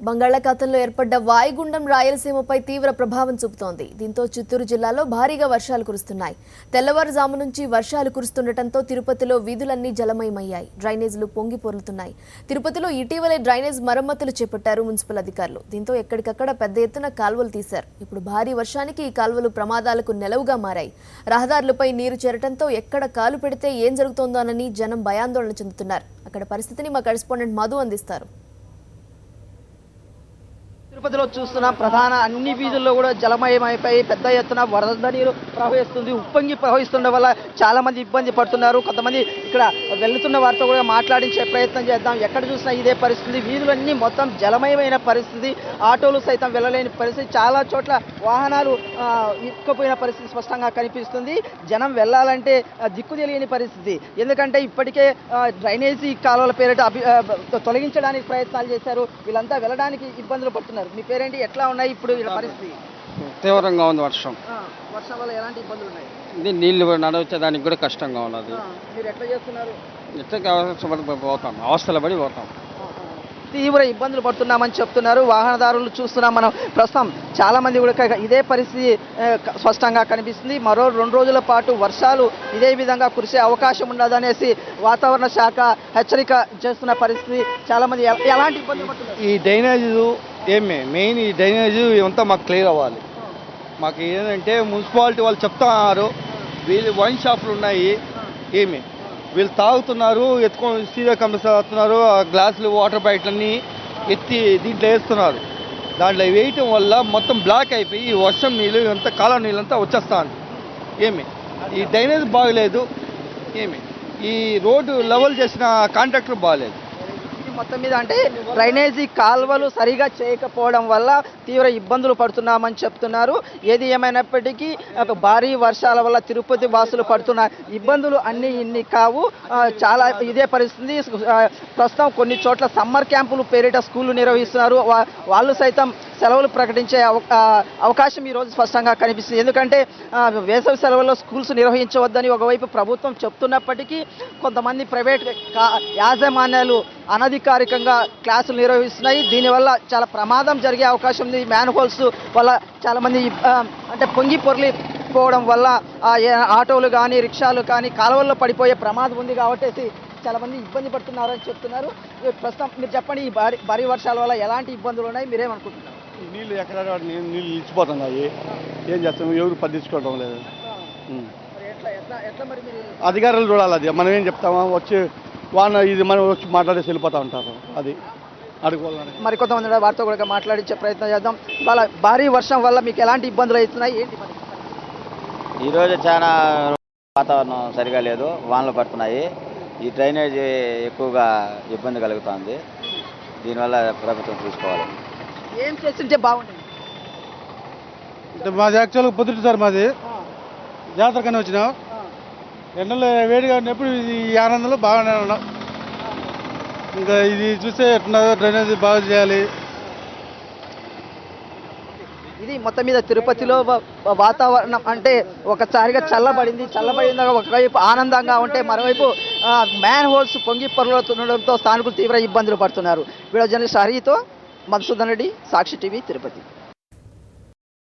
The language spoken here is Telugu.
బంగాళాఖాతంలో ఏర్పడ్డ వాయుగుండం రాయలసీమపై తీవ్ర ప్రభావం చూపుతోంది. దీంతో చిత్తూరు జిల్లాలో భారీగా వర్షాలు కురుస్తున్నాయి. తెల్లవారుజాము నుంచి వర్షాలు కురుస్తుండటంతో తిరుపతిలో వీధులన్నీ జలమయమయ్యాయి. డ్రైనేజీలు పొంగి పొర్లుతున్నాయి. తిరుపతిలో ఇటీవలే డ్రైనేజ్ మరమ్మతులు చేపట్టారు మున్సిపల్ అధికారులు. దీంతో ఎక్కడికక్కడ పెద్ద ఎత్తున కాల్వలు తీశారు. ఇప్పుడు భారీ వర్షానికి ఈ కాల్వలు ప్రమాదాలకు నెలవుగా మారాయి. రహదారులపై నీరు చేరటంతో ఎక్కడ కాలు పెడితే ఏం జరుగుతోందోనని జనం భయాందోళన చెందుతున్నారు. అక్కడ పరిస్థితిని మా కరెస్పాండెంట్ మధు అందిస్తారు. తిరుపతిలో చూస్తున్న ప్రధాన అన్ని వీధుల్లో కూడా జలమయమైపోయి పెద్ద ఎత్తున వరద నీరు ప్రవహిస్తుంది. ఉప్పొంగి ప్రవహిస్తుండడం వల్ల చాలా మంది ఇబ్బంది పడుతున్నారు. కొంతమంది ఇక్కడ వెళ్తున్న వారితో కూడా మాట్లాడించే ప్రయత్నం చేద్దాం. ఎక్కడ చూసినా ఇదే పరిస్థితి. వీధులన్నీ మొత్తం జలమయమైన పరిస్థితి. ఆటోలు సైతం వెళ్ళలేని పరిస్థితి. చాలా చోట్ల వాహనాలు ఇరుక్కుపోయిన పరిస్థితి స్పష్టంగా కనిపిస్తుంది. జనం వెళ్ళాలంటే దిక్కు తెలియని పరిస్థితి. ఎందుకంటే ఇప్పటికే డ్రైనేజీ కాలువల పేరిట తొలగించడానికి ప్రయత్నాలు చేశారు. వీళ్ళంతా వెళ్ళడానికి ఇబ్బందులు పడుతున్నారు. మీ పేరేంటి? ఎట్లా ఉన్నాయి ఇప్పుడు పరిస్థితి? తీవ్రంగా ఉంది వర్షం. వర్షం వల్ల ఎలాంటి ఇబ్బందులు ఉన్నాయి? నీళ్లు నడవచ్చేదానికి కూడా కష్టంగా ఉన్నది. మీరు ఎట్లా చేస్తున్నారు? ఎట్లా పోతాం, అవస్థల పడి పోతాం. తీవ్ర ఇబ్బందులు పడుతున్నామని చెప్తున్నారు వాహనదారులు. చూస్తున్నాం మనం ప్రస్తుతం చాలా మంది కూడా ఇదే పరిస్థితి స్పష్టంగా కనిపిస్తుంది. మరో 2 రోజుల పాటు వర్షాలు ఇదే విధంగా కురిసే అవకాశం ఉండదనేసి వాతావరణ శాఖ హెచ్చరిక చేస్తున్న పరిస్థితి. చాలా మంది ఎలాంటి ఇబ్బందులు పడుతున్నారు? ఈ డ్రైనేజ్ మెయిన్ ఈ డ్రైనేజ్ ఇవంతా మాకు క్లియర్ అవ్వాలి. మాకు ఏంటంటే మున్సిపాలిటీ వాళ్ళు చెప్తున్నారు, వీళ్ళు వైన్ షాపులు ఉన్నాయి, వీళ్ళు తాగుతున్నారు, ఎత్తుకొని సీదా కంపెనీ తాగుతున్నారు, ఆ గ్లాసులు వాటర్ బాటిల్ ఎత్తి దీంట్లో వేస్తున్నారు. దాంట్లో వేయటం వల్ల మొత్తం బ్లాక్ అయిపోయి ఈ వర్షం నీళ్ళు ఇదంతా కాలం నీళ్ళంతా వచ్చేస్తుంది. ఈ డ్రైనేజ్ బాగలేదు. ఈ రోడ్డు లెవెల్ చేసిన కాంట్రాక్టర్ బాగలేదు. మొత్తం మీద అంటే డ్రైనేజీ కాల్వలు సరిగా చేయకపోవడం వల్ల తీవ్ర ఇబ్బందులు పడుతున్నామని చెప్తున్నారు. ఏది ఏమైనప్పటికీ భారీ వర్షాల వల్ల తిరుపతి వాసులు పడుతున్న ఇబ్బందులు అన్నీ ఇన్ని కావు. చాలా ఇదే పరిస్థితి. ప్రస్తుతం కొన్ని చోట్ల సమ్మర్ క్యాంపులు పేరిట స్కూళ్ళు నిర్వహిస్తున్నారు. వాళ్ళు సైతం సెలవులు ప్రకటించే అవకాశం ఈరోజు స్పష్టంగా కనిపిస్తుంది. ఎందుకంటే వేసవి సెలవుల్లో స్కూల్స్ నిర్వహించవద్దని ఒకవైపు ప్రభుత్వం చెప్తున్నప్పటికీ కొంతమంది ప్రైవేట్ యాజమాన్యాలు అనధికారికంగా క్లాసులు నిర్వహిస్తున్నాయి. దీనివల్ల చాలా ప్రమాదం జరిగే అవకాశం ఉంది. మ్యాన్ హోల్స్ వల్ల చాలామంది అంటే పొంగి పొర్లిపోవడం వల్ల ఆటోలు కానీ రిక్షాలు కానీ కాలువల్లో పడిపోయే ప్రమాదం ఉంది. కాబట్టి చాలా మంది ఇబ్బంది పడుతున్నారని చెప్తున్నారు. ప్రస్తుతం మీరు చెప్పండి, ఈ భారీ వర్షాల వల్ల ఎలాంటి ఇబ్బందులు ఉన్నాయి, మీరేమనుకుంటున్నారు? నీళ్ళు ఎక్కడ నీళ్ళు నిలిచిపోతున్నాయి. ఏం చేస్తాము, ఎవరు పట్టించుకోవడం లేదు. అధికారులు చూడాలి. అది మనం ఏం చెప్తామా, వచ్చి ఇది మనం వచ్చి మాట్లాడేసి వెళ్ళిపోతూ ఉంటారు. అది అడుగుకోవాలని మరికొంతమంది వారితో కూడా మాట్లాడించే ప్రయత్నం చేద్దాం. వాళ్ళ భారీ వర్షం వల్ల మీకు ఎలాంటి ఇబ్బందులు అవుతున్నాయి, ఏంటి? ఈరోజు చాలా వాతావరణం సరిగా లేదు, వానలు పడుతున్నాయి. ఈ డ్రైనేజ్ ఎక్కువగా ఇబ్బంది కలుగుతుంది. దీనివల్ల ప్రభుత్వం చూసుకోవాలి. ఏం చేస్తుంటే బాగుంటుంది? మాది యాక్చువల్గా పొద్దుట సార్, మాది జాతరకని వచ్చినాం. ఎండలు వేడిగా ఉన్నప్పుడు ఈ ఆనందంలో బాగానే ఉన్నాం. ఇంకా ఇది చూస్తే ఎట్లా డ్రైనేజ్ బాగా చేయాలి. ఇది మొత్తం మీద తిరుపతిలో వాతావరణం అంటే ఒకసారిగా చల్లబడింది. ఒకవైపు ఆనందంగా ఉంటే మరోవైపు మ్యాన్ హోల్స్ పొంగి పొరలుతుండడంతో స్థానికులు తీవ్ర ఇబ్బందులు పడుతున్నారు. వీడియో జర్నలిస్ట్ హరితో మధుసూదన్ రెడ్డి, సాక్షి టీవీ, తిరుపతి.